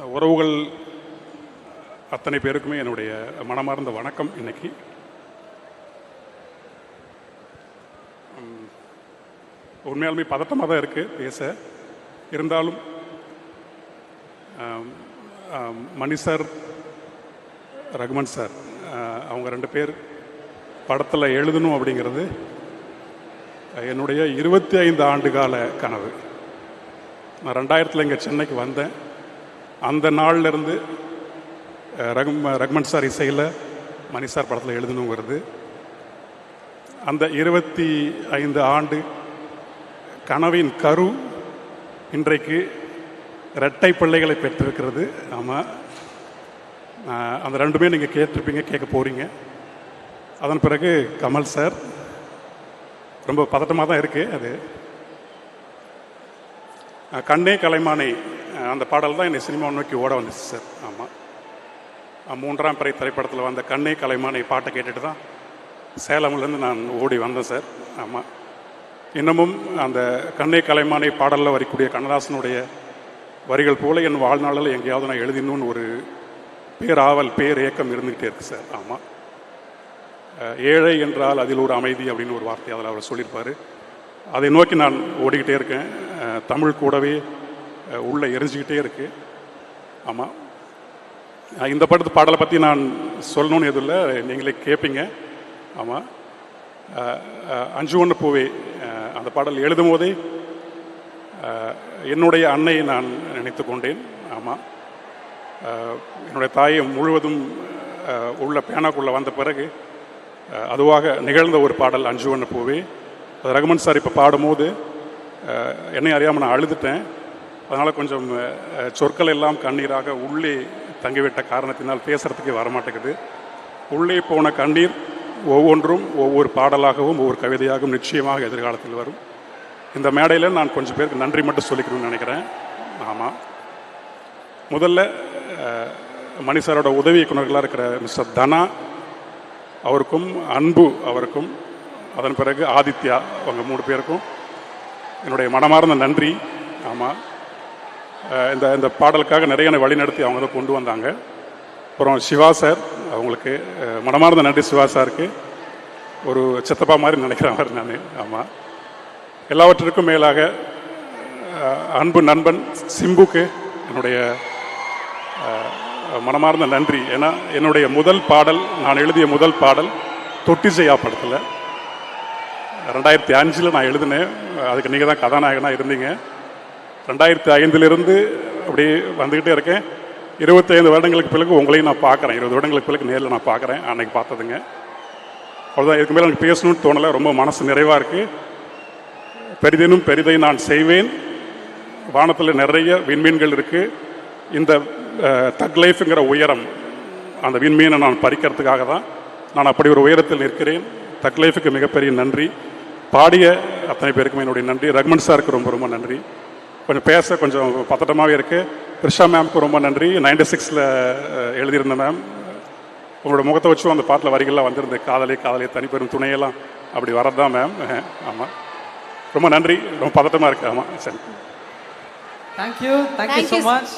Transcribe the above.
உறவுகள் அத்தனை பேருக்குமே என்னுடைய மனமார்ந்த வணக்கம். இன்னைக்கு உண்மையாலுமே பதட்டமாக தான் இருக்குது பேச. இருந்தாலும் மணி சார், ரகுமன் சார், அவங்க 2 பேர் படத்தில் எழுதணும் அப்படிங்கிறது என்னுடைய 25 ஆண்டு கால கனவு. நான் 2000 இங்கே சென்னைக்கு வந்தேன். அந்த நாள்லேருந்து ரகுமன் சார் இசையில் மணி சார் படத்தில் எழுதணுங்கிறது அந்த 25 ஆண்டு கனவின் கரு இன்றைக்கு இரட்டை பிள்ளைகளை பெற்றிருக்கிறது. ஆமாம், அந்த 2மே நீங்கள் கேட்டிருப்பீங்க, கேட்க போகிறீங்க. அதன் பிறகு கமல் சார், ரொம்ப பதட்டமாக தான் இருக்குது. அது கண்ணே கலைமானை அந்த பாடல் தான் என்னை சினிமா நோக்கி ஓட வந்துச்சு சார். ஆமாம், 3ஆம் பிறை திரைப்படத்தில் வந்த கண்ணே கலைமானை பாட்டை கேட்டுட்டு தான் சேலம்லேருந்து நான் ஓடி வந்தேன் சார். ஆமாம், இன்னமும் அந்த கண்ணே கலைமானை பாடலில் வரக்கூடிய கண்ணதாசனுடைய வரிகள் போல என் வாழ்நாளில் எங்கேயாவது நான் எழுதினு ஒரு பேராவல், பேரேக்கம் இருந்துக்கிட்டே இருக்குது சார். ஆமாம், ஏழை என்றால் அதில் ஒரு அமைதி அப்படின்னு ஒரு வார்த்தை அதில் அவர் சொல்லியிருப்பார். அதை நோக்கி நான் ஓடிக்கிட்டே இருக்கேன். தமிழ் கூடவே உள்ளே எரிஞ்சிக்கிட்டே இருக்குது. ஆமாம், இந்த படத்து பாடலை பற்றி நான் சொல்லணும்னு எதுவும் இல்லை, நீங்களே கேட்பீங்க. ஆமாம், 5 பூவே அந்த பாடல் எழுதும் போதே என்னுடைய அன்னையை நான் நினைத்து கொண்டேன். ஆமாம், என்னுடைய தாயை முழுவதும் உள்ள பேனாக்குள்ளே வந்த பிறகு அதுவாக நிகழ்ந்த ஒரு பாடல் 5 பூவே. அது ரகுமன் சார் இப்போ பாடும்போது என்னை அறியாமல் நான் அழுதுட்டேன். அதனால் கொஞ்சம் சொற்கள் எல்லாம் கண்ணீராக உள்ளே தங்கிவிட்ட காரணத்தினால் பேசுகிறதுக்கே வரமாட்டேங்குது. உள்ளே போன கண்ணீர் ஒவ்வொன்றும் ஒவ்வொரு பாடலாகவும் ஒவ்வொரு கவிதையாகவும் நிச்சயமாக எதிர்காலத்தில் வரும். இந்த மேடையில் நான் கொஞ்சம் பேருக்கு நன்றி மட்டும் சொல்லிக்கணும்னு நினைக்கிறேன். ஆமாம், முதல்ல மணி சாரோட உதவி இயக்குநர்களாக இருக்கிற மிஸ்டர் தனா அவருக்கும், அன்பு அவருக்கும், அதன் பிறகு ஆதித்யா, அவங்க 3 பேருக்கும் என்னுடைய மனமார்ந்த நன்றி. ஆமாம், இந்த பாடலுக்காக நிறைய வழிநடத்தி அவங்க தான் கொண்டு வந்தாங்க. அப்புறம் சிவா சார், அவங்களுக்கு மனமார்ந்த நன்றி. சிவா சாருக்கு ஒரு சித்தப்பா மாதிரி நினைக்கிறேன் அவர் நான். ஆமாம், எல்லாவற்றிற்கும் மேலாக அன்பு நண்பன் சிம்புக்கு என்னுடைய மனமார்ந்த நன்றி. ஏன்னா என்னுடைய முதல் பாடல், நான் எழுதிய முதல் பாடல் தொட்டிசையா படத்தில் 2005 நான் எழுதினேன். அதுக்கு நீங்கள் தான் கதாநாயகனாக இருந்தீங்க. 2005 அப்படி வந்துக்கிட்டே இருக்கேன். 25 வருடங்களுக்கு பிறகு உங்களையும் நான் பார்க்குறேன். 20 வருடங்களுக்கு பிறகு நேரில் நான் பார்க்குறேன். அன்னைக்கு பார்த்ததுங்க. அவ்வளோதான், இதுக்கு மேலே எனக்கு பேசணும்னு தோணலை. ரொம்ப மனசு நிறைவாக இருக்குது. பெரிதினும் பெரிதை நான் செய்வேன். வானத்தில் நிறைய விண்மீன்கள் இருக்குது. இந்த தக் லைஃப்ங்கிற உயரம், அந்த விண்மீனை நான் பறிக்கிறதுக்காக தான் நான் அப்படி ஒரு உயரத்தில் நிற்கிறேன். தக் லைஃபுக்கு மிகப்பெரிய நன்றி. பாடிய அத்தனை பேருக்குமே என்னுடைய நன்றி. ரகுமன் சாருக்கு ரொம்ப ரொம்ப நன்றி. கொஞ்சம் பேச கொஞ்சம் பதட்டமாகவே இருக்குது. த்ரிஷா மேம்க்கு ரொம்ப நன்றி. 96 எழுதியிருந்த மேம், உங்களோட முகத்தை வச்சும் அந்த பாட்டில் வரிகள்லாம் வந்திருந்தேன். காதலே காதலே தனிப்பெரும் துணையெல்லாம் அப்படி வரது தான் மேம். ஆமாம், ரொம்ப நன்றி. ரொம்ப பதட்டமாக இருக்குது. ஆமாம், சரி, தேங்க்யூ ஸோ மச்.